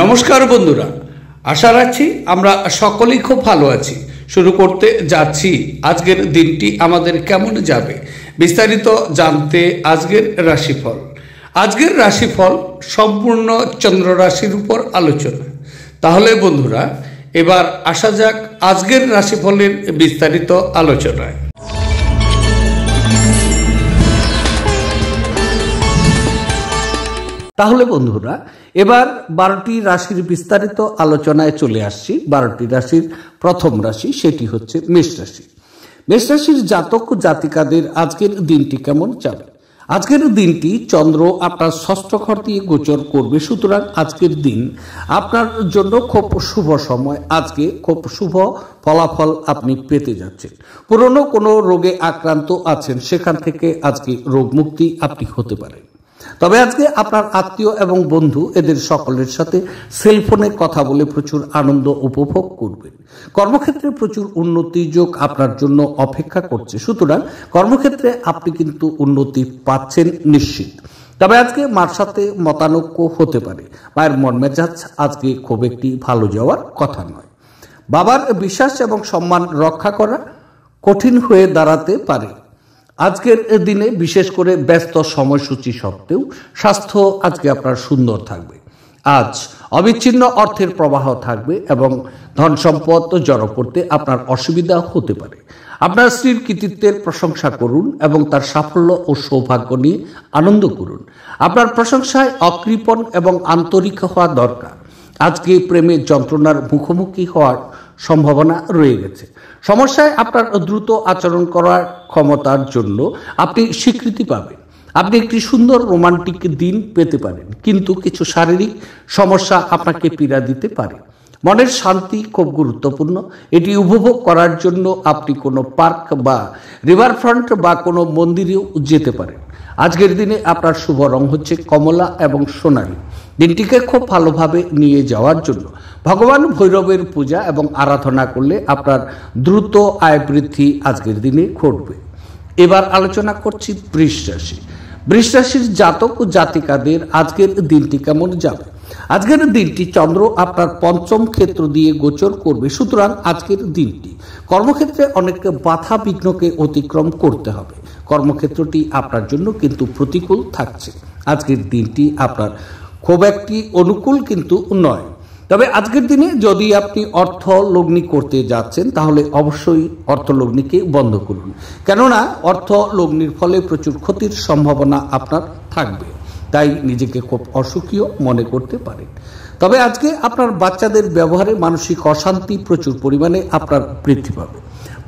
নমস্কার বন্ধুরা, আশা রাখছি আমরা সকলেই খুব ভালো আছি। শুরু করতে যাচ্ছি আজকের দিনটি আমাদের কেমন যাবে বিস্তারিত জানতে আজকের রাশিফল। আজকের রাশিফল সম্পূর্ণ চন্দ্র রাশির উপর আলোচনা। তাহলে বন্ধুরা, এবার আসা যাক আজকের রাশিফলের বিস্তারিত আলোচনায়। তাহলে বন্ধুরা, এবার 12টি রাশির বিস্তারিত আলোচনায় চলে আসছি। 12টি রাশির প্রথম রাশি, সেটি হচ্ছে মেষ রাশি। মেষ রাশির জাতক ও জাতিকাদের আজকের দিনটি কেমন যাবে? আজকের দিনটি চন্দ্র আপনার ষষ্ঠ ঘর দিয়ে গোচর করবে, সুতরাং আজকের দিন আপনার জন্য খুব শুভ সময়। আজকে খুব শুভ ফলাফল আপনি পেতে যাচ্ছেন। পুরনো কোনো রোগে আক্রান্ত আছেন, সেখান থেকে আজকে রোগ মুক্তি আপনি হতে পারেন। তবে আজকে আপনার আত্মীয় এবং বন্ধু এদের সকলের সাথে সেলফোনে কথা বলে প্রচুর আনন্দ উপভোগ করবেন। কর্মক্ষেত্রে প্রচুর উন্নতি যোগ আপনার জন্য অপেক্ষা করছে, সুতরাং কর্মক্ষেত্রে আপনি কিন্তু উন্নতি পাচ্ছেন নিশ্চিত। তবে আজকে মার সাথে মতানৈক্য হতে পারে। মায়ের মন মেজাজ আজকে খুব একটি ভালো যাওয়ার কথা নয়। বাবার বিশ্বাস এবং সম্মান রক্ষা করা কঠিন হয়ে দাঁড়াতে পারে। আজকের দিনে বিশেষ করে ব্যস্ত সময়সূচি সত্ত্বেও স্বাস্থ্য আজকে আপনার সুন্দর থাকবে। আজ অবিচ্ছিন্ন অর্থের প্রবাহ থাকবে এবং ধন সম্পদ জড়ো করতে আপনার অসুবিধা হতে পারে। আপনার স্ত্রীর কৃতিত্বের প্রশংসা করুন এবং তার সাফল্য ও সৌভাগ্য নিয়ে আনন্দ করুন। আপনার প্রশংসায় অকৃপণ এবং আন্তরিক হওয়া দরকার। আজকে প্রেমের যন্ত্রণার মুখোমুখি হওয়ার সম্ভাবনা রয়ে গেছে। সমস্যায় আপনার দ্রুত আচরণ করার ক্ষমতার জন্য আপনি স্বীকৃতি পাবেন। আপনি একটি সুন্দর রোমান্টিক দিন পেতে পারেন, কিন্তু কিছু শারীরিক সমস্যা আপনাকে পীড়া দিতে পারে। মনের শান্তি খুব গুরুত্বপূর্ণ। এটি উপভোগ করার জন্য আপনি কোনো পার্ক বা রিভারফ্রন্ট বা কোনো মন্দিরেও যেতে পারেন। আজকের দিনে আপনার শুভ রং হচ্ছে কমলা এবং সোনালী। দিনটিকে খুব ভালোভাবে নিয়ে যাওয়ার জন্য ভগবান ভৈরবের পূজা এবং আরাধনা করলে আপনার দ্রুত আয় বৃদ্ধি আজকের দিনে ঘটবে। এবার আলোচনা করছি বৃষ রাশি। বৃষ রাশির জাতক ও জাতিকাদের আজকের দিনটি কেমন যাবে? আজকের দিনটি চন্দ্র আপনার পঞ্চম ক্ষেত্র দিয়ে গোচর করবে, সুতরাং আজকের দিনটি কর্মক্ষেত্রে অনেক বাধা বিঘ্নকে অতিক্রম করতে হবে। কর্মক্ষেত্রটি আপনার জন্য কিন্তু প্রতিকূল থাকছে। আজকের দিনটি আপনার খুব একটি অনুকূল কিন্তু নয়। তবে আজকের দিনে যদি আপনি অর্থ লগ্নি করতে যাচ্ছেন, তাহলে অবশ্যই অর্থ লগ্নিকে বন্ধ করুন, কেননা অর্থ লগ্নির ফলে প্রচুর ক্ষতির সম্ভাবনা আপনার থাকবে। তাই নিজেকে খুব অসুখীও মনে করতে পারেন। তবে আজকে আপনার বাচ্চাদের ব্যবহারে মানসিক অশান্তি প্রচুর পরিমাণে আপনার বৃদ্ধি পাবে।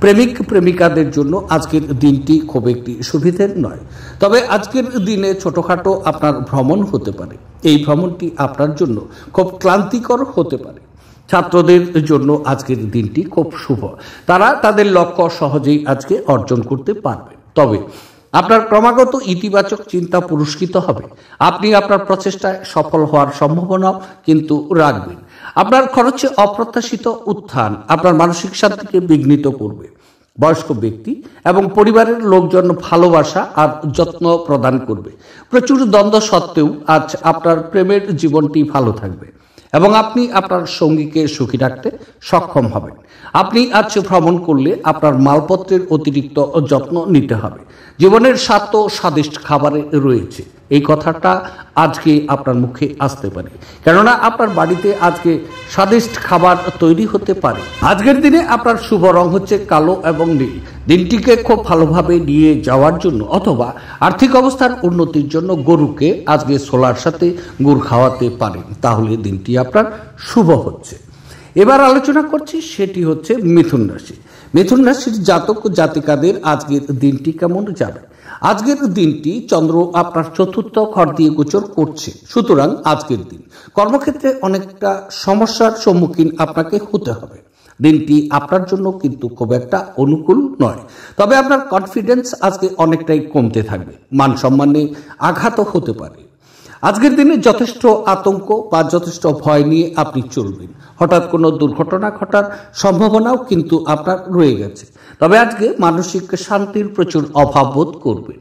প্রেমিক প্রেমিকাদের জন্য আজকের দিনটি খুব একটি সুবিধের নয়। তবে আজকের দিনে ছোটখাটো আপনার ভ্রমণ হতে পারে। এই ভ্রমণটি আপনার জন্য খুব ক্লান্তিকর হতে পারে। ছাত্রদের জন্য আজকের দিনটি খুব শুভ। তারা তাদের লক্ষ্য সহজেই আজকে অর্জন করতে পারবেন। তবে আপনার ক্রমাগত ইতিবাচক চিন্তা পুরস্কৃত হবে। আপনি আপনার প্রচেষ্টায় সফল হওয়ার সম্ভাবনাও কিন্তু রাখবেন। আপনার খরচে অপ্রত্যাশিত উত্থান আপনার মানসিক শান্তিকে বিঘ্নিত করবে। বয়স্ক ব্যক্তি এবং পরিবারের লোকজন ভালোবাসা আর যত্ন প্রদান করবে। প্রচুর দ্বন্দ্ব সত্ত্বেও আজ আপনার প্রেমের জীবনটি ভালো থাকবে এবং আপনি আপনার সঙ্গীকে সুখী রাখতে সক্ষম হবেন। আপনি আজ ভ্রমণ করলে আপনার মালপত্রের অতিরিক্ত যত্ন নিতে হবে। জীবনের স্বাদ তো স্বাদিষ্ট খাবারে রয়েছে, এই কথাটা আজকে আপনার মুখে আসতে পারে, কেননা আপনার বাড়িতে আজকে স্বাদিষ্ট খাবার তৈরি হতে পারে। আজকের দিনে আপনার শুভ রং হচ্ছে কালো এবং নীল। দিনটিকে খুব ভালোভাবে নিয়ে যাওয়ার জন্য অথবা আর্থিক অবস্থার উন্নতির জন্য গরুকে আজকে ছোলার সাথে গুড় খাওয়াতে পারেন, তাহলে দিনটি আপনার শুভ হচ্ছে। এবার আলোচনা করছি, সেটি হচ্ছে মিথুন রাশি। মিথুন রাশির জাতক ও জাতিকাদের আজকের দিনটি কেমন যাবে? আজকের দিনটি চন্দ্র আপনার চতুর্থ ঘর দিয়ে গোচর করছে, সুতরাং আজকের দিন কর্মক্ষেত্রে অনেকটা সমস্যার সম্মুখীন আপনাকে হতে হবে। দিনটি আপনার জন্য কিন্তু খুব একটা অনুকূল নয়। তবে আপনার কনফিডেন্স আজকে অনেকটাই কমতে থাকবে। মান সম্মানে আঘাতও হতে পারে। আজকের দিনে যথেষ্ট আতঙ্ক বা যথেষ্ট ভয় নিয়ে আপনি চলবেন। হঠাৎ কোনো দুর্ঘটনা ঘটার সম্ভাবনাও কিন্তু আপনার রয়ে গেছে। তবে আজকে মানসিক শান্তির প্রচুর অভাব বোধ করবেন।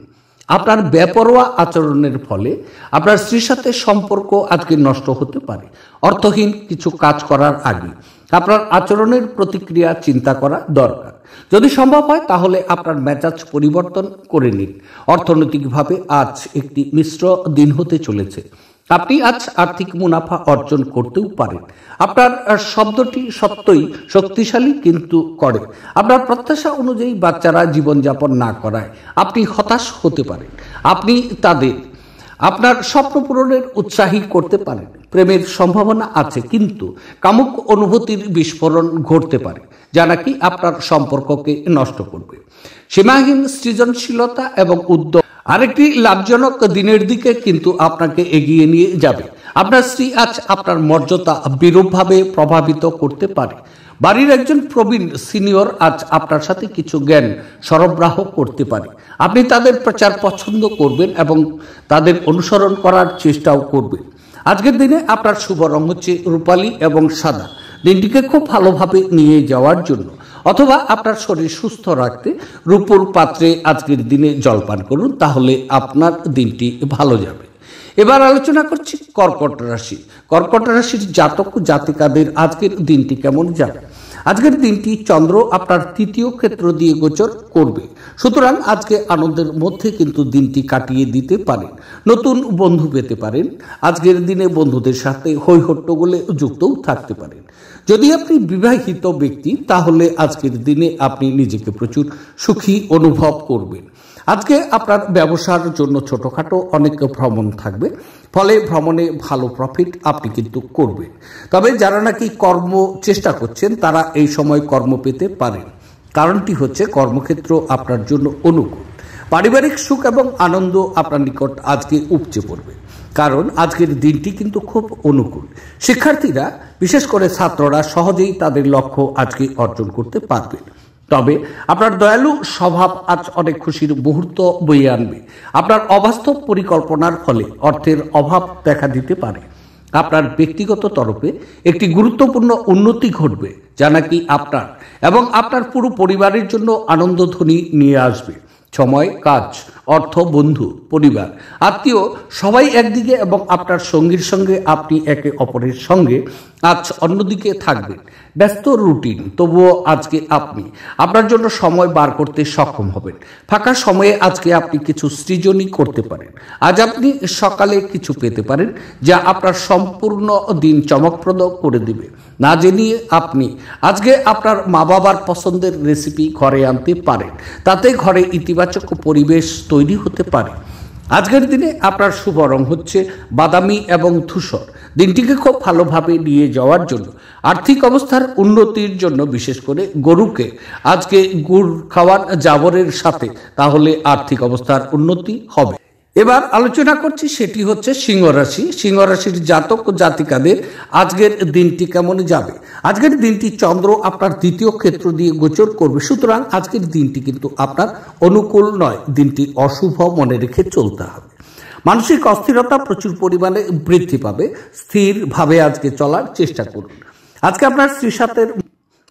আপনার বেপরোয়া আচরণের ফলে আপনার স্ত্রীর সাথে সম্পর্ক আজকে নষ্ট হতে পারে। অর্থহীন কিছু কাজ করার আগে আপনার আচরণের প্রতিক্রিয়া চিন্তা করা দরকার। যদি সম্ভব হয় তাহলে আপনার মেজাজ পরিবর্তন করে নিন। অর্থনৈতিকভাবে আজ একটি মিশ্র দিন হতে চলেছে। আপনি আজ আর্থিক মুনাফা অর্জন করতেও পারেন। আপনার শব্দটি সত্যই শক্তিশালী কিন্তু করে। আপনার প্রত্যাশা অনুযায়ী বাচ্চারা জীবনযাপন না করায় আপনি হতাশ হতে পারেন। আপনি তাদের আপনার স্বপ্ন পূরণের উৎসাহী করতে পারেন। প্রেমের সম্ভাবনা আছে, কিন্তু কামুক অনুভূতির বিস্ফোরণ ঘটতে পারে যা নাকি আপনার সম্পর্ককে নষ্ট করবে। সীমাহীন সৃজনশীলতা এবং উদ্যোগ আরেকটি লাভজনক দিনের দিকে কিন্তু আপনাকে এগিয়ে নিয়ে যাবে। আপনার স্ত্রী আজ আপনার মর্যাদা বিরূপভাবে প্রভাবিত করতে পারে। বাড়ির একজন প্রবীণ সিনিয়র আজ আপনার সাথে কিছু জ্ঞান সরবরাহ করতে পারে। আপনি তাদের প্রচার পছন্দ করবেন এবং তাদের অনুসরণ করার চেষ্টাও করবেন। আজকের দিনে আপনার শুভ রং হচ্ছে রূপালী এবং সাদা। দিনটিকে খুব ভালোভাবে নিয়ে যাওয়ার জন্য অথবা আপনার শরীর সুস্থ রাখতে রূপোর পাত্রে আজকের দিনে জলপান করুন, তাহলে আপনার দিনটি ভালো যাবে। এবার আলোচনা করছি কর্কট রাশি। কর্কট রাশির জাতক জাতিকাদের আজকের দিনটি কেমন যাবে। আজকের দিনটি চন্দ্র আপনার তৃতীয় ক্ষেত্র দিয়ে গোচর করবে, সুতরাং আজকে আনন্দের মধ্যে কিন্তু দিনটি কাটিয়ে দিতে পারেন। নতুন বন্ধু পেতে পারেন। আজকের দিনে বন্ধুদের সাথে হৈহট্টগোলে যুক্তও থাকতে পারেন। যদি আপনি বিবাহিত ব্যক্তি তাহলে আজকের দিনে আপনি নিজেকে প্রচুর সুখী অনুভব করবেন। আজকে আপনার ব্যবসার জন্য ছোটখাটো অনেক ভ্রমণ থাকবে, ফলে ভ্রমণে ভালো প্রফিট আপনি কিন্তু করবেন। তবে যারা নাকি কর্ম চেষ্টা করছেন তারা এই সময় কর্ম পেতে পারেন। কারণটি হচ্ছে কর্মক্ষেত্র আপনার জন্য অনুকূল। পারিবারিক সুখ এবং আনন্দ আপনার নিকট আজকে উপচে পড়বে, কারণ আজকের দিনটি কিন্তু খুব অনুকূল। শিক্ষার্থীরা, বিশেষ করে ছাত্ররা সহজেই তাদের লক্ষ্য আজকে অর্জন করতে পারবে। তবে আপনার দয়ালু স্বভাব আজ অনেক খুশির মুহূর্ত বয়ে আনবে। আপনার অবাস্তব পরিকল্পনার ফলে অর্থের অভাব দেখা দিতে পারে। আপনার ব্যক্তিগত তরফে একটি গুরুত্বপূর্ণ উন্নতি ঘটবে যা নাকি আপনার এবং আপনার পুরো পরিবারের জন্য আনন্দধ্বনি নিয়ে আসবে। সময়, কাজ, অর্থ, বন্ধু, পরিবার, আত্মীয় সবাই একদিকে এবং আপনার সঙ্গীর সঙ্গে আপনি একে অপরের সঙ্গে আজ অন্যদিকে থাকবেন। ব্যস্ত রুটিন, তবুও আজকে আপনি আপনার জন্য সময় বার করতে সক্ষম হবেন। ফাঁকা সময়ে আজকে আপনি কিছু সৃজনই করতে পারেন। আজ আপনি সকালে কিছু পেতে পারেন যা আপনার সম্পূর্ণ দিন চমকপ্রদ করে দিবে। না জেনে আপনি আজকে আপনার মা বাবার পছন্দের রেসিপি ঘরে আনতে পারেন। তাতে ঘরে ইতিবাচক পরিবেশ তৈরি হতে পারে। আজকের দিনে আপনার শুভ রং হচ্ছে বাদামি এবং ধূসর। দিনটিকে খুব ভালোভাবে নিয়ে যাওয়ার জন্য আর্থিক অবস্থার উন্নতির জন্য বিশেষ করে গরুকে আজকে গুড় খাওয়ান জাবরের সাথে, তাহলে আর্থিক অবস্থার উন্নতি হবে। এবার আলোচনা করছি, সেটি হচ্ছে সিংহ রাশি। সিংহ রাশির জাতক জাতিকাদের আজকের দিনটি কেমন যাবে। আজকের দিনটি চন্দ্র আপনার দ্বিতীয় ক্ষেত্র দিয়ে গোচর করবে, সুতরাং আজকের দিনটি কিন্তু আপনার অনুকূল নয়। দিনটি অশুভ মনে রেখে চলতে হবে। মানসিক অস্থিরতা প্রচুর পরিমাণে বৃদ্ধি পাবে। স্থিরভাবে আজকে চলার চেষ্টা করুন। আজকে আপনার স্ত্রীর সাথে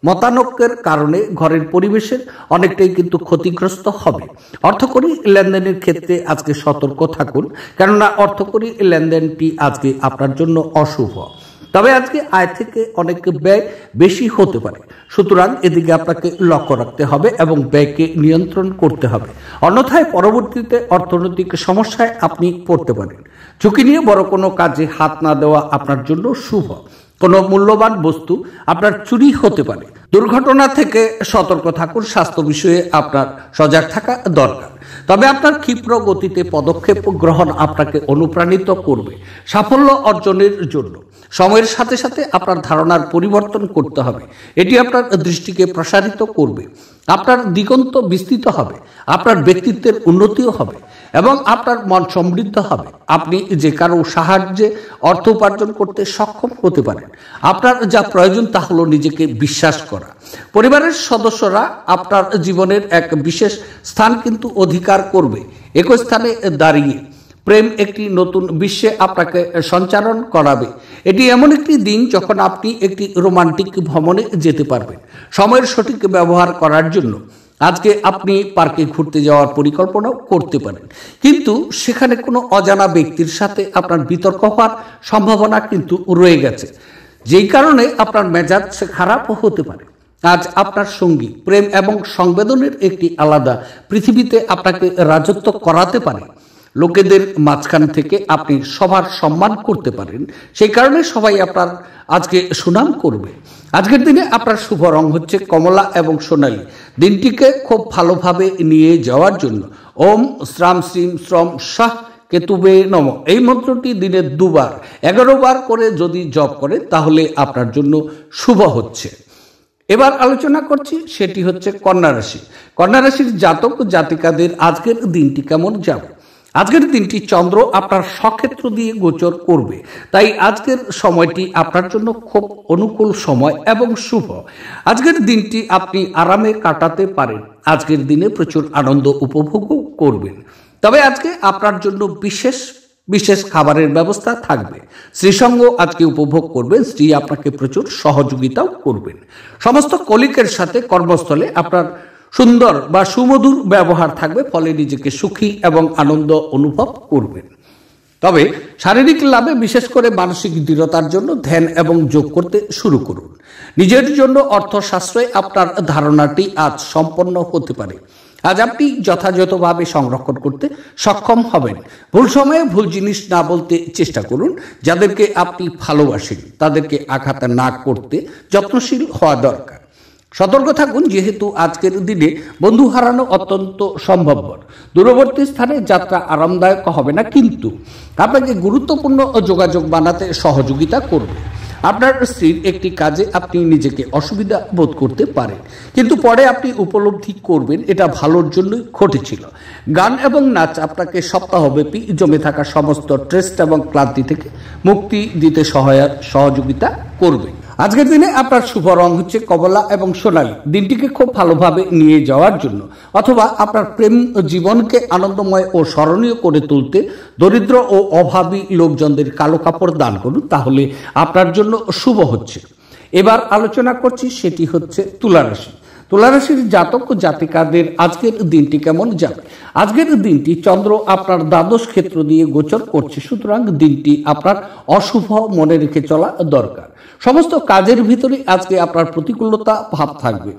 মতানৈক্যের কারণে ঘরের পরিবেশের অনেকটাই কিন্তু ক্ষতিগ্রস্ত হবে। অর্থকরী লেনদেনের ক্ষেত্রে আজকে সতর্ক থাকুন, কেননা অর্থকরী লেনদেনটি আজকে আপনার জন্য অশুভ। তবে আজকে আয় থেকে অনেক ব্যয় বেশি হতে পারে, সুতরাং এদিকে আপনাকে লক্ষ্য রাখতে হবে এবং ব্যয়কে নিয়ন্ত্রণ করতে হবে। অন্যথায় পরবর্তীতে অর্থনৈতিক সমস্যায় আপনি পড়তে পারেন। ঝুঁকি নিয়ে বড় কোনো কাজে হাত না দেওয়া আপনার জন্য শুভ। কোনো মূল্যবান বস্তু আপনার চুরি হতে পারে। দুর্ঘটনা থেকে সতর্ক থাকুন। স্বাস্থ্য বিষয়ে আপনার সজাগ থাকা দরকার। তবে আপনার ক্ষিপ্র গতিতে পদক্ষেপ গ্রহণ আপনাকে অনুপ্রাণিত করবে সাফল্য অর্জনের জন্য। সময়ের সাথে সাথে আপনার ধারণার পরিবর্তন করতে হবে। এটি আপনার দৃষ্টিকে প্রসারিত করবে। আপনার দিগন্ত বিস্তৃত হবে। আপনার ব্যক্তিত্বের উন্নতিও হবে এবং আপনার মন সমৃদ্ধ হবে। আপনি যে কারো সাহায্যে অর্থ উপার্জন করতে সক্ষম হতে পারেন। আপনার যা প্রয়োজন তা হলো নিজেকে বিশ্বাস করা। পরিবারের সদস্যরা আপনার জীবনের এক বিশেষ স্থান কিন্তু অধিকার করবে। একই স্থানে দাঁড়িয়ে প্রেম একটি নতুন বিশ্বে আপনাকে সঞ্চারণ করাবে। এটি এমন একটি দিন যখন আপনি একটি রোমান্টিক ভ্রমণে যেতে পারবেন। সময়ের সঠিক ব্যবহার করার জন্য আজকে আপনি পার্কে ঘুরতে যাওয়ার পরিকল্পনাও করতে পারেন, কিন্তু সেখানে কোনো অজানা ব্যক্তির সাথে আপনার বিতর্ক হওয়ার সম্ভাবনা কিন্তু রয়ে গেছে, যেই কারণে আপনার মেজাজ খারাপ হতে পারে। আজ আপনার সঙ্গী প্রেম এবং সংবেদনের একটি আলাদা পৃথিবীতে আপনাকে রাজত্ব করাতে পারে। লোকেদের মাঝখান থেকে আপনি সবার সম্মান করতে পারেন, সেই কারণে সবাই আপনার আজকে সুনাম করবে। আজকের দিনে আপনার শুভ রং হচ্ছে কমলা এবং সোনালী। দিনটিকে খুব ভালোভাবে নিয়ে যাওয়ার জন্য ওম শ্রাম শ্রীম শ্রম শাহ কেতুবে নম এই মন্ত্রটি দিনে 2 বার 11 বার করে যদি জপ করেন তাহলে আপনার জন্য শুভ হচ্ছে। এবার আলোচনা করছি, সেটি হচ্ছে কন্যা রাশি। কন্যা রাশির জাতক জাতিকাদের আজকের দিনটি কেমন যাবে? আজকের দিনটি চন্দ্র আপনার স্বক্ষেত্র দিয়ে গোচর করবে, তাই আজকের সময়টি আপনার জন্য খুব অনুকূল সময় এবং শুভ। আজকের দিনটি আপনি আরামে কাটাতে পারেন। আজকের দিনে প্রচুর আনন্দ উপভোগও করবেন। তবে আজকে আপনার জন্য বিশেষ বিশেষ খাবারের ব্যবস্থা থাকবে। স্ত্রীসঙ্গ আজকে উপভোগ করবেন, স্ত্রী আপনাকে প্রচুর সহযোগিতাও করবেন। সমস্ত কলিগের সাথে কর্মস্থলে আপনার সুন্দর বা সুমধুর ব্যবহার থাকবে, ফলে নিজেকে সুখী এবং আনন্দ অনুভব করবেন। তবে শারীরিক লাভে বিশেষ করে মানসিক দৃঢ়তার জন্য ধ্যান এবং যোগ করতে শুরু করুন। নিজের জন্য অর্থশাস্ত্রে আপনার ধারণাটি আজ সম্পন্ন হতে পারে। আজ আপনি যথাযথভাবে সংরক্ষণ করতে সক্ষম হবেন। ভুল সময়ে ভুল জিনিস না বলতে চেষ্টা করুন। যাদেরকে আপনি ভালোবাসেন তাদেরকে আঘাত না করতে যত্নশীল হওয়া দরকার। সতর্ক থাকুন, যেহেতু আজকের দিনে বন্ধু হারানো অত্যন্ত সম্ভবপর। দূরবর্তী স্থানে যাত্রা আরামদায়ক হবে না, কিন্তু আপনাকে গুরুত্বপূর্ণ যোগাযোগ বানাতে সহযোগিতা করবে। আপনার স্ত্রীর একটি কাজে আপনি নিজেকে অসুবিধা বোধ করতে পারেন, কিন্তু পরে আপনি উপলব্ধি করবেন এটা ভালোর জন্যই ঘটেছিল। গান এবং নাচ আপনাকে সপ্তাহব্যাপী জমে থাকা সমস্ত স্ট্রেস এবং ক্লান্তি থেকে মুক্তি দিতে সহযোগিতা করবে। আজকের দিনে আপনার শুভ রং হচ্ছে কমলা এবং সোনালী। দিনটিকে খুব ভালোভাবে নিয়ে যাওয়ার জন্য অথবা আপনার প্রেম জীবনকে আনন্দময় ও স্মরণীয় করে তুলতে দরিদ্র ও অভাবী লোকজনদের কালো কাপড় দান করুন, তাহলে আপনার জন্য শুভ হচ্ছে। এবার আলোচনা করছি, সেটি হচ্ছে তুলা রাশি। তুলা রাশির জাতক ও জাতিকাদের আজকের দিনটি কেমন যাবে? আজকের দিনটি চন্দ্র আপনার দ্বাদশ ক্ষেত্র দিয়ে গোচর করছে, সুতরাং দিনটি আপনার অশুভ মনে রেখে চলা দরকার। সমস্ত কাজের ভিতরে আজকে আপনার প্রতিকূলতা ভাব থাকবে,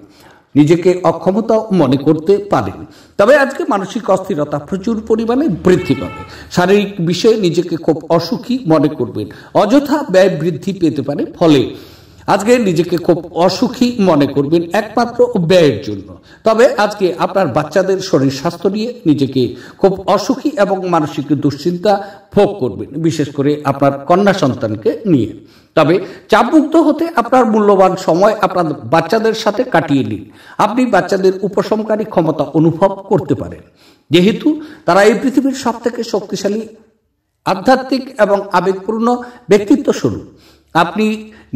নিজেকে অক্ষমতা মনে করতে পারেন। তবে আজকে মানসিক অস্থিরতা প্রচুর পরিমাণে বৃদ্ধি পাবে। শারীরিক বিষয়ে নিজেকে খুব অসুখী মনে করবেন, অযথা ব্যয় বৃদ্ধি পেতে পারে, ফলে আজকে নিজেকে খুব অসুখী মনে করবেন একমাত্র ব্যয়ের জন্য। তবে আজকে আপনার বাচ্চাদের শরীর স্বাস্থ্য নিয়ে নিজেকে খুব অসুখী এবং মানসিক দুশ্চিন্তা ভোগ করবেন, বিশেষ করে আপনার কন্যা সন্তানকে নিয়ে। তবে চাপমুক্ত হতে আপনার মূল্যবান সময় আপনার বাচ্চাদের সাথে কাটিয়ে নিন। আপনি বাচ্চাদের উপশমকারী ক্ষমতা অনুভব করতে পারেন, যেহেতু তারা এই পৃথিবীর সব থেকে শক্তিশালী আধ্যাত্মিক এবং আবেগপূর্ণ ব্যক্তিত্ব স্বরূপ। আপনি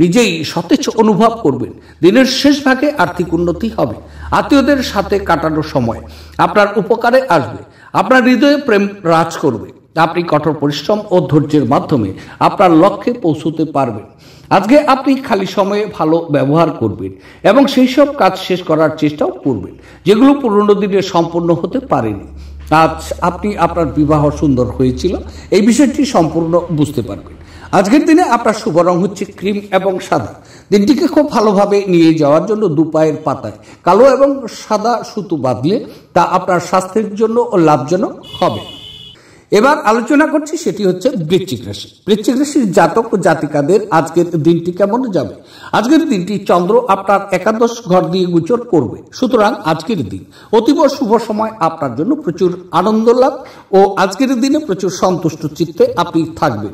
নিজেই সতেজ অনুভব করবেন। দিনের শেষ ভাগে আর্থিক উন্নতি হবে। আত্মীয়দের সাথে কাটানোর সময় আপনার উপকারে আসবে। আপনার হৃদয়ে প্রেম রাজ করবে। আপনি কঠোর পরিশ্রম ও ধৈর্যের মাধ্যমে আপনার লক্ষ্যে পৌঁছতে পারবেন। আজকে আপনি খালি সময়ে ভালো ব্যবহার করবেন এবং সেই সব কাজ শেষ করার চেষ্টাও করবেন যেগুলো পুরনো দিনে সম্পূর্ণ হতে পারেনি। আজ আপনি আপনার বিবাহ সুন্দর হয়েছিল এই বিষয়টি সম্পূর্ণ বুঝতে পারবেন। আজকের দিনে আপনার শুভ রং হচ্ছে ক্রিম এবং সাদা। দিনটিকে খুব ভালোভাবে নিয়ে যাওয়ার জন্য 2 পায়ের পাতায় কালো এবং সাদা সুতো বাঁধলে তা আপনার স্বাস্থ্যের জন্য লাভজনক হবে। এবার আলোচনা করছি, সেটি হচ্ছে বৃশ্চিক রাশি। বৃশ্চিক রাশির জাতক ও জাতিকাদের আজকের দিনটি কেমন যাবে? আজকের দিনটি চন্দ্র আপনার একাদশ ঘর দিয়ে গোচর করবে, সুতরাং আজকের দিন অতীব শুভ সময় আপনার জন্য। প্রচুর আনন্দ লাভ ও আজকের দিনে প্রচুর সন্তুষ্ট চিত্তে আপনি থাকবেন।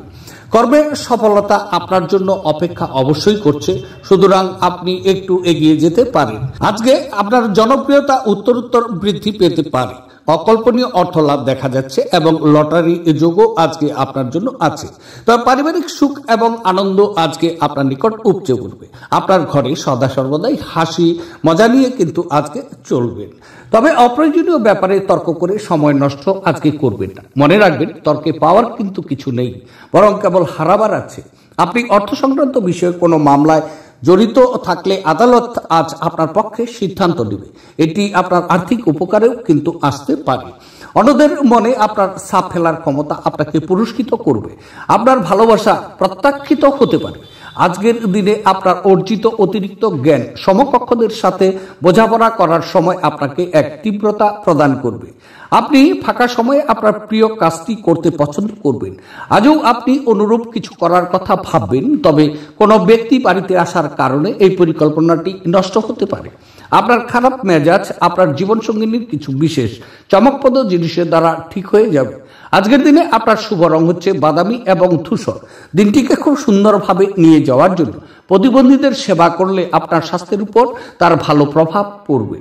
কর্মের সফলতা আপনার জন্য অপেক্ষা অবশ্যই করছে, সুতরাং আপনি একটু এগিয়ে যেতে পারেন। আজকে আপনার জনপ্রিয়তা উত্তরোত্তর বৃদ্ধি পেতে পারে। অকল্পনীয় অর্থ লাভ দেখা যাচ্ছে এবং লটারি যোগও আজকে আপনার জন্য আছে। তবে পারিবারিক সুখ এবং আনন্দ আজকে আপনার নিকট উপচে উঠবে। আপনার ঘরে সদা সর্বদাই হাসি মজা নিয়ে কিন্তু আজকে চলবেন। তবে অপ্রয়োজনীয় ব্যাপারে তর্ক করে সময় নষ্ট আজকে করবেন না। মনে রাখবেন, তর্কে পাওয়ার কিন্তু কিছু নেই, বরং কেবল হারাবার আছে। আপনি অর্থ সংক্রান্ত বিষয়ে কোনো মামলায় জড়িত থাকলে আদালত আজ আপনার পক্ষে সিদ্ধান্ত নেবে। এটি আপনার আর্থিক উপকারেও কিন্তু আসতে পারে। অন্যদের মনে আপনার ছাপ ফেলার ক্ষমতা আপনাকে পুরস্কৃত করবে। আপনার ভালোবাসা প্রত্যাখ্যিত হতে পারে। আজকের দিনে আপনার অর্জিত অতিরিক্ত জ্ঞান সমকক্ষদের সাথে বোঝাপড়া করার সময় আপনাকে এক তীব্রতা প্রদান করবে। আপনি ফাঁকা সময়ে আপনার প্রিয় কাজটি করতে পছন্দ করবেন। আজও আপনি অনুরূপ কিছু করার কথা ভাববেন, তবে কোনো ব্যক্তি বাড়িতে আসার কারণে এই পরিকল্পনাটি নষ্ট হতে পারে। আপনার খারাপ মেজাজ আপনার জীবনসঙ্গিনীর কিছু বিশেষ চমকপ্রদ জিনিসের দ্বারা ঠিক হয়ে যাবে। আজকের দিনে আপনার শুভ রং হচ্ছে বাদামি এবং ধূসর। দিনটিকে খুব সুন্দরভাবে নিয়ে যাওয়ার জন্য প্রতিবন্ধীদের সেবা করলে আপনার স্বাস্থ্যের উপর তার ভালো প্রভাব পড়বে।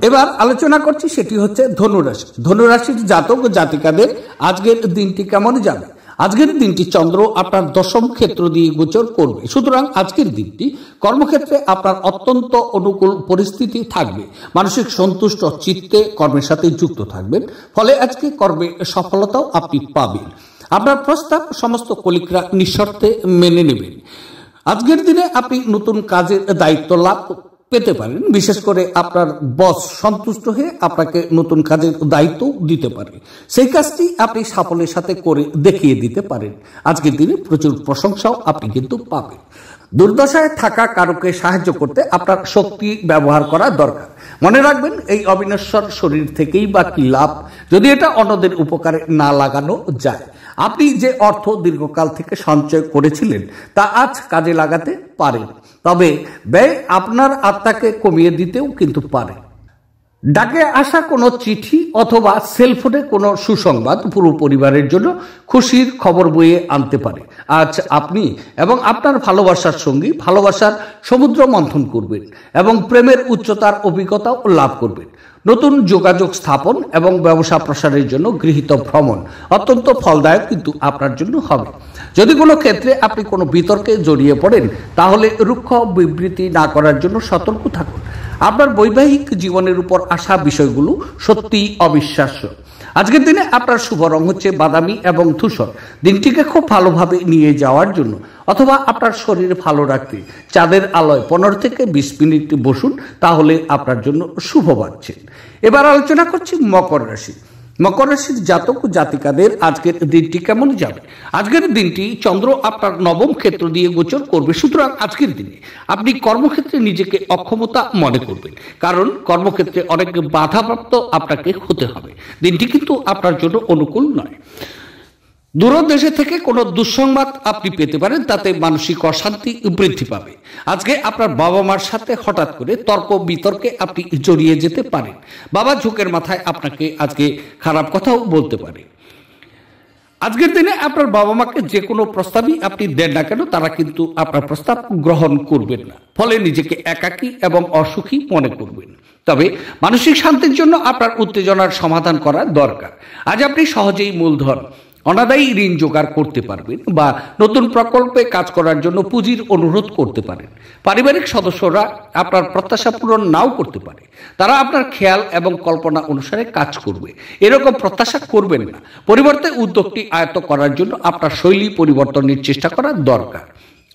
এবার আলোচনা করছি, সেটি হচ্ছে ধনুরাশি। ধনুরাশির জাতক ও জাতিকাদের আজকের দিনটি কেমন যাবে? আজকের দিনটি চন্দ্র আপনার দশম ক্ষেত্র দিয়ে গোচর করবে। সুতরাং আজকের দিনটি কর্মক্ষেত্রে আপনার অত্যন্ত অনুকূল পরিস্থিতি থাকবে। মানসিক সন্তুষ্ট চিত্তে কর্মের সাথে যুক্ত থাকবেন, ফলে আজকে কর্মে সফলতাও আপনি পাবেন। আপনার প্রস্তাব সমস্ত কলিগরা নিঃশর্তে মেনে নেবেন। আজকের দিনে আপনি নতুন কাজের দায়িত্ব লাভ পেতে পারেন। বিশেষ করে আপনার বস সন্তুষ্ট হয়ে আপনাকে নতুন কাজের দায়িত্ব দিতে পারে। সেই কাজটি আপনি সাফল্যের সাথে করে দেখিয়ে দিতে পারেন। আজকের দিনে প্রচুর প্রশংসাও আপনি কিন্তু পাবেন। দুর্দশায় থাকা কারোকে সাহায্য করতে আপনার শক্তি ব্যবহার করা দরকার। মনে রাখবেন, এই অবিনশ্বর শরীর থেকেই বা কি লাভ যদি এটা অন্যদের উপকারে না লাগানো যায়। আপনি যে অর্থ দীর্ঘকাল থেকে সঞ্চয় করেছিলেন তা আজ কাজে লাগাতে পারেন, তবে ব্যয় আপনার আত্মাকে কমিয়ে দিতেও কিন্তু পারে। ডাকে আসা কোনো চিঠি অথবা সেলফোনে কোনো সুসংবাদ পুরো পরিবারের জন্য খুশির খবর বয়ে আনতে পারে। আজ আপনি এবং আপনার ভালোবাসার সঙ্গী ভালোবাসার সমুদ্র মন্থন করবেন এবং প্রেমের উচ্চতার অভিজ্ঞতাও লাভ করবেন। নতুন যোগাযোগ স্থাপন এবং ব্যবসা প্রসারের জন্য গৃহীত ভ্রমণ অত্যন্ত ফলদায়ক কিন্তু আপনার জন্য হবে। যদি কোনো ক্ষেত্রে আপনি কোনো বিতর্কে জড়িয়ে পড়েন, তাহলে রুক্ষ বিবৃতি না করার জন্য সতর্ক থাকুন। আপনার বৈবাহিক জীবনের উপর আসা বিষয়গুলো সত্যিই অবিশ্বাস্য। আজকের দিনে আপনার শুভ রং হচ্ছে বাদামি এবং ধূসর। দিনটিকে খুব ভালোভাবে নিয়ে যাওয়ার জন্য অথবা আপনার শরীর ভালো রাখতে চাঁদের আলোয় 15 থেকে 20 মিনিট বসুন, তাহলে আপনার জন্য শুভ বাড়ছেন। এবার আলোচনা করছি মকর রাশি। মকর রাশির জাতক ও জাতিকাদের আজকের দিনটি কেমন যাবে? আজকের দিনটি চন্দ্র আপনার নবম ক্ষেত্র দিয়ে গোচর করবে। সুতরাং আজকের দিনে আপনি কর্মক্ষেত্রে নিজেকে অক্ষমতা মনে করবেন, কারণ কর্মক্ষেত্রে অনেক বাধাপ্রাপ্ত আপনাকে হতে হবে। দিনটি কিন্তু আপনার জন্য অনুকূল নয়। দূরদেশে থেকে কোনো দুঃসংবাদ আপনি পেতে পারেন, তাতে মানসিক অশান্তি বৃদ্ধি পাবে। আজকে আপনার বাবা মার সাথে হঠাৎ করে তর্ক বিতর্কে আপনি জড়িয়ে যেতে পারেন। বাবা ঝোঁকের মাথায় আপনাকে আজকে খারাপ কথাও বলতে পারে। আজকের দিনে আপনার বাবা মাকে যে কোনো প্রস্তাবই আপনি দেন না কেন, তারা কিন্তু আপনার প্রস্তাব গ্রহণ করবেন না, ফলে নিজেকে একাকী এবং অসুখী মনে করবেন। তবে মানসিক শান্তির জন্য আপনার উত্তেজনার সমাধান করা দরকার। আজ আপনি সহজেই মূলধন অনাদায়ী ঋণ জোগাড় করতে পারবেন বা নতুন প্রকল্পে কাজ করার জন্য পুঁজির অনুরোধ করতে পারেন। পারিবারিক সদস্যরা আপনার প্রত্যাশা পূরণ নাও করতে পারে। তারা আপনার খেয়াল এবং কল্পনা অনুসারে কাজ করবে, এরকম প্রত্যাশা করবেন না। পরিবর্তে উদ্যোগটি আয়ত্ত করার জন্য আপনার শৈলী পরিবর্তনের চেষ্টা করা দরকার।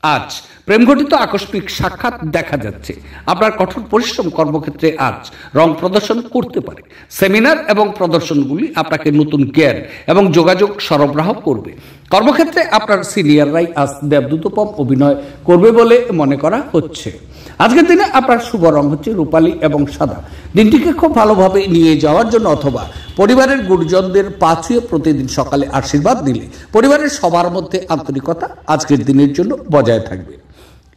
আজ প্রেমঘটিত আকস্মিক সাক্ষাৎ দেখা যাচ্ছে। আপনার কঠোর পরিশ্রম কর্মক্ষেত্রে আজ রং প্রদর্শন করতে পারে। সেমিনার এবং প্রদর্শনগুলি আপনাকে নতুন জ্ঞান এবং যোগাযোগ সরবরাহ করবে। কর্মক্ষেত্রে আপনার সিনিয়ররাই আজ দেবদূতোপম অভিনয় করবে বলে মনে করা হচ্ছে। আজকের দিনে আপনার শুভ রং হচ্ছে রূপালী এবং সাদা। দিনটিকে খুব ভালোভাবে নিয়ে যাওয়ার জন্য অথবা পরিবারের গুরুজনদের পা ছুঁয়ে প্রতিদিন সকালে আশীর্বাদ দিলে পরিবারের সবার মধ্যে আন্তরিকতা আজকের দিনের জন্য বজায় থাকবে।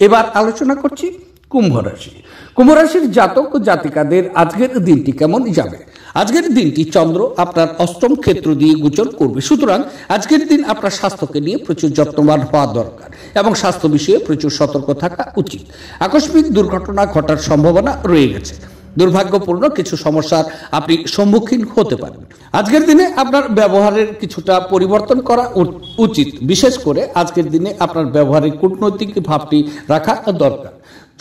এবার আলোচনা করছি কুম্ভ রাশি। কুম্ভ রাশির জাতক ও জাতিকাদের আজকের দিনটি কেমন যাবে? আজকের দিনটি চন্দ্র আপনার অষ্টম ক্ষেত্র দিয়ে গোচর করবে। সুতরাং আজকের দিন আপনার স্বাস্থ্যকে নিয়ে প্রচুর যত্নবান হওয়া দরকার এবং স্বাস্থ্য বিষয়ে প্রচুর সতর্ক থাকা উচিত। আকস্মিক দুর্ঘটনা ঘটার সম্ভাবনা রয়ে গেছে। দুর্ভাগ্যপূর্ণ কিছু সমস্যার আপনি সম্মুখীন হতে পারেন। আজকের দিনে আপনার ব্যবহারের কিছুটা পরিবর্তন করা উচিত। বিশেষ করে আজকের দিনে আপনার ব্যবহারের কূটনৈতিক ভাবটি রাখা দরকার।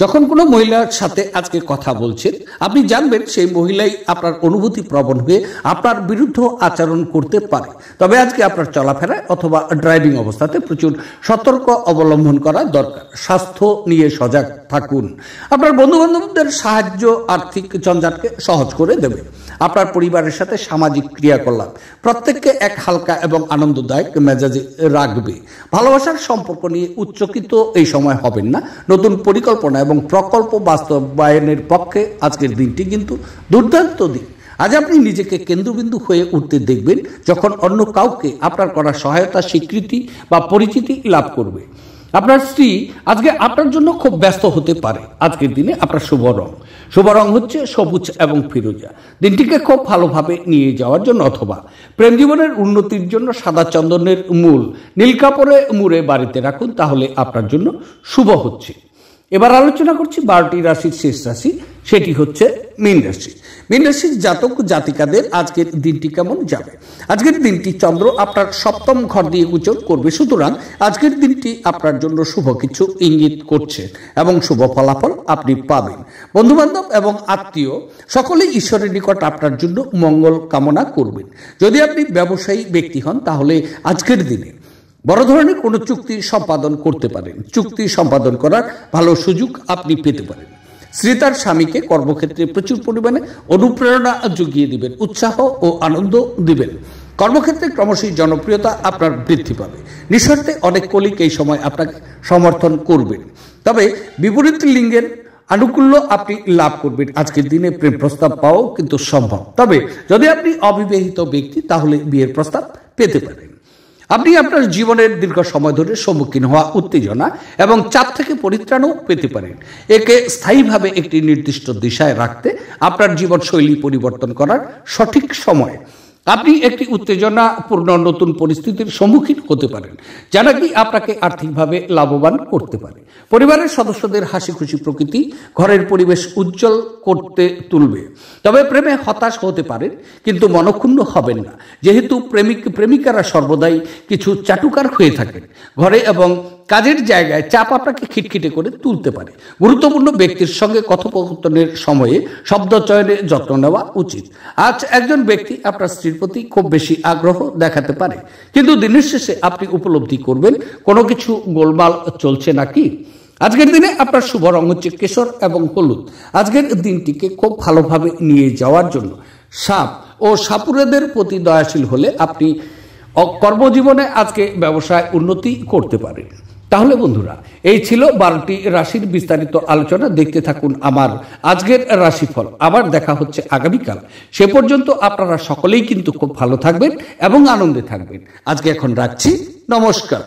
যখন কোনো মহিলার সাথে আজকে কথা বলছেন, আপনি জানবেন সেই মহিলাই আপনার অনুভূতি প্রবণ হয়ে আপনার বিরুদ্ধে আচরণ করতে পারে। তবে আজকে আপনার চলাফেরায় অথবা ড্রাইভিং অবস্থাতে প্রচুর সতর্ক অবলম্বন করা দরকার। স্বাস্থ্য নিয়ে সজাগ থাকুন। আপনার বন্ধু বান্ধবদের সাহায্য আর্থিক জঞ্জাটকে সহজ করে দেবে। আপনার পরিবারের সাথে সামাজিক ক্রিয়াকলাপ প্রত্যেককে এক হালকা এবং আনন্দদায়ক মেজাজে রাখবে। ভালোবাসার সম্পর্ক নিয়ে উচ্চকিত এই সময় হবেন না। নতুন পরিকল্পনা এবং প্রকল্প বাস্তবায়নের পক্ষে আজকের দিনটি কিন্তু দুর্দান্ত দিন। আজ আপনি নিজেকে কেন্দ্রবিন্দু হয়ে উঠতে দেখবেন যখন অন্য কাউকে আপনার করা সহায়তা, স্বীকৃতি বা পরিচিতি লাভ করবে। আপনার স্ত্রী আজকে আপনার জন্য খুব ব্যস্ত হতে পারে। আজকের দিনে আপনার শুভ রং হচ্ছে সবুজ এবং ফিরোজা। দিনটিকে খুব ভালোভাবে নিয়ে যাওয়ার জন্য অথবা প্রেম জীবনের উন্নতির জন্য সাদা চন্দনের মূল নীল কাপড়ে মুড়ে বাড়িতে রাখুন, তাহলে আপনার জন্য শুভ হচ্ছে। এবার আলোচনা করছি 12টি রাশির শেষ রাশি, সেটি হচ্ছে মীন রাশি। মীন রাশির জাতক জাতিকাদের আজকের দিনটি কেমন যাবে? আজকের দিনটি চন্দ্র আপনার সপ্তম ঘর দিয়ে গোচর করবে, সুতরাং আজকের দিনটি আপনার জন্য শুভ কিছু ইঙ্গিত করছে এবং শুভ ফলাফল আপনি পাবেন। বন্ধুবান্ধব এবং আত্মীয় সকলেই ঈশ্বরের নিকট আপনার জন্য মঙ্গল কামনা করবেন। যদি আপনি ব্যবসায়ী ব্যক্তি হন, তাহলে আজকের দিনে বড় ধরনের কোনো চুক্তি সম্পাদন করতে পারেন। চুক্তি সম্পাদন করার ভালো সুযোগ আপনি পেতে পারেন। স্ত্রী তার স্বামীকে কর্মক্ষেত্রে প্রচুর পরিমাণে অনুপ্রেরণা জুগিয়ে দিবেন, উৎসাহ ও আনন্দ দিবেন। কর্মক্ষেত্রে ক্রমশই জনপ্রিয়তা আপনার বৃদ্ধি পাবে। নিঃস্বার্থে অনেক কলিগ এই সময় আপনাকে সমর্থন করবেন। তবে বিপরীত লিঙ্গের আনুকূল্য আপনি লাভ করবেন। আজকের দিনে প্রেম প্রস্তাব পাওয়াও কিন্তু সম্ভব। তবে যদি আপনি অবিবাহিত ব্যক্তি, তাহলে বিয়ের প্রস্তাব পেতে পারেন। আপনি আপনার জীবনের দীর্ঘ সময় ধরে সম্মুখীন হওয়া উত্তেজনা এবং চাপ থেকে পরিত্রাণও পেতে পারেন। একে স্থায়ীভাবে একটি নির্দিষ্ট দিশায় রাখতে আপনার জীবনশৈলী পরিবর্তন করার সঠিক সময়। আপনি একটি উত্তেজনাপূর্ণ নতুন পরিস্থিতির সম্মুখীন হতে পারেন, যা নাকি আপনাকে আর্থিকভাবে লাভবান করতে পারে। পরিবারের সদস্যদের হাসি খুশি প্রকৃতি ঘরের পরিবেশ উজ্জ্বল করতে তুলবে। তবে প্রেমে হতাশ হতে পারেন, কিন্তু মনক্ষুণ্ণ হবেন না, যেহেতু প্রেমিকারা সর্বদাই কিছু চাটুকার হয়ে থাকেন। ঘরে এবং কাজের জায়গায় চাপ আপনাকে খিটখিটে করে তুলতে পারে। গুরুত্বপূর্ণ ব্যক্তির সঙ্গে কথোপকথনের সময়ে শব্দ চয়নে যত্ন নেওয়া উচিত। আজ একজন ব্যক্তি আপনার স্ত্রীর প্রতি খুব বেশি আগ্রহ দেখাতে পারে, কিন্তু দিনের শেষে আপনি উপলব্ধি করবেন কোনো কিছু গোলমাল চলছে নাকি। আজকের দিনে আপনার শুভ রং হচ্ছে কেশর এবং হলুদ। আজকের দিনটিকে খুব ভালোভাবে নিয়ে যাওয়ার জন্য সাপ ও সাপুড়েদের প্রতি দয়াশীল হলে আপনি কর্মজীবনে আজকে ব্যবসায় উন্নতি করতে পারেন। তাহলে বন্ধুরা, এই ছিল 12টি রাশির বিস্তারিত আলোচনা। দেখতে থাকুন আমার আজকের রাশিফল। আবার দেখা হচ্ছে আগামীকাল। সে পর্যন্ত আপনারা সকলেই কিন্তু খুব ভালো থাকবেন এবং আনন্দে থাকবেন। আজকে এখন রাখছি। নমস্কার।